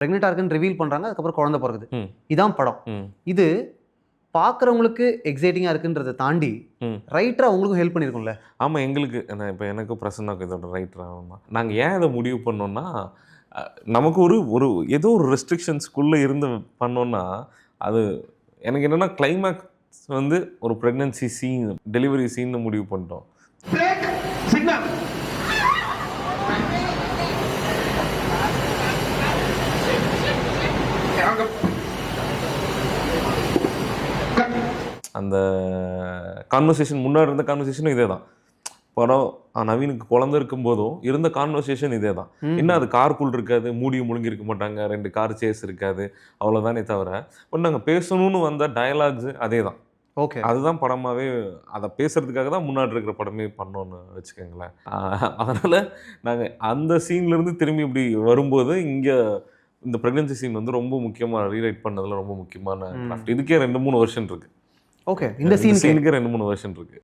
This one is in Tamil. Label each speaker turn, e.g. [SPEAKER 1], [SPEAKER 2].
[SPEAKER 1] பிரெக்னெண்டா இருக்குன்னு ரிவீல் பண்றாங்க, அதுக்கப்புறம் குழந்தை பிறகுது.
[SPEAKER 2] ம்.
[SPEAKER 1] இதான் படம்.
[SPEAKER 2] ம்.
[SPEAKER 1] இது பார்க்குறவங்களுக்கு எக்ஸைட்டிங்கா இருக்குன்றத தாண்டி,
[SPEAKER 2] ம்.
[SPEAKER 1] ரைட்டரா உங்களுக்கும் ஹெல்ப் பண்ணியிருக்கும்ல?
[SPEAKER 2] ஆமா, எங்களுக்கு இப்ப எனக்கும் பிரசன்னாக்கும் இதோட ரைட்டர் ஆமா. நாங்க ஏன் இத முடிவு பண்ணோம்னா, அ நமக்கு ஒரு ஒரு ஏதோ ஒரு ரெஸ்ட்ரிக்ஷன்ஸ்குள்ள இருந்து பண்ணோம்னா, அது எனக்கு என்னன்னா கிளைமாக்ஸ் வந்து ஒரு பிரெக்னன்சி சீன், டெலிவரி சீன்னு முடிவு பண்ணிட்டோம்.
[SPEAKER 3] பிரேக் சிக்னல்
[SPEAKER 2] அந்த கான்வர்சேஷன் முன்னாடி இருந்த கான்வர்சேஷனும் இதே தான். படம் நவீனுக்கு குழந்தை இருக்கும்போதும் இருந்த கான்வர்சேஷன் இதே தான். இன்னும் அது காருக்குள் இருக்காது, மூடியும் முழுங்கி இருக்க மாட்டாங்க, 2 கார் சேஸ் இருக்காது, அவ்வளோதானே தவிர, பட் நாங்கள் பேசணும்னு வந்த டயலாக்ஸ் அதே தான்.
[SPEAKER 1] ஓகே.
[SPEAKER 2] அதுதான் படமாவே, அதை பேசுறதுக்காக தான் முன்னாடி இருக்கிற படமே பண்ணோன்னு வச்சுக்கோங்களேன். அதனால நாங்கள் அந்த சீன்லேருந்து திரும்பி இப்படி வரும்போது, இங்கே இந்த ப்ரெக்னன்சி சீன் வந்து ரொம்ப முக்கியமாக ரீரைட் பண்ணதில் ரொம்ப முக்கியமான கிராஃப்ட். இதுக்கே 2-3 வெர்ஷன் இருக்கு.
[SPEAKER 1] ஓகே. இந்த
[SPEAKER 2] சீனுக்கே 2-3 வெர்ஷன் இருக்கு.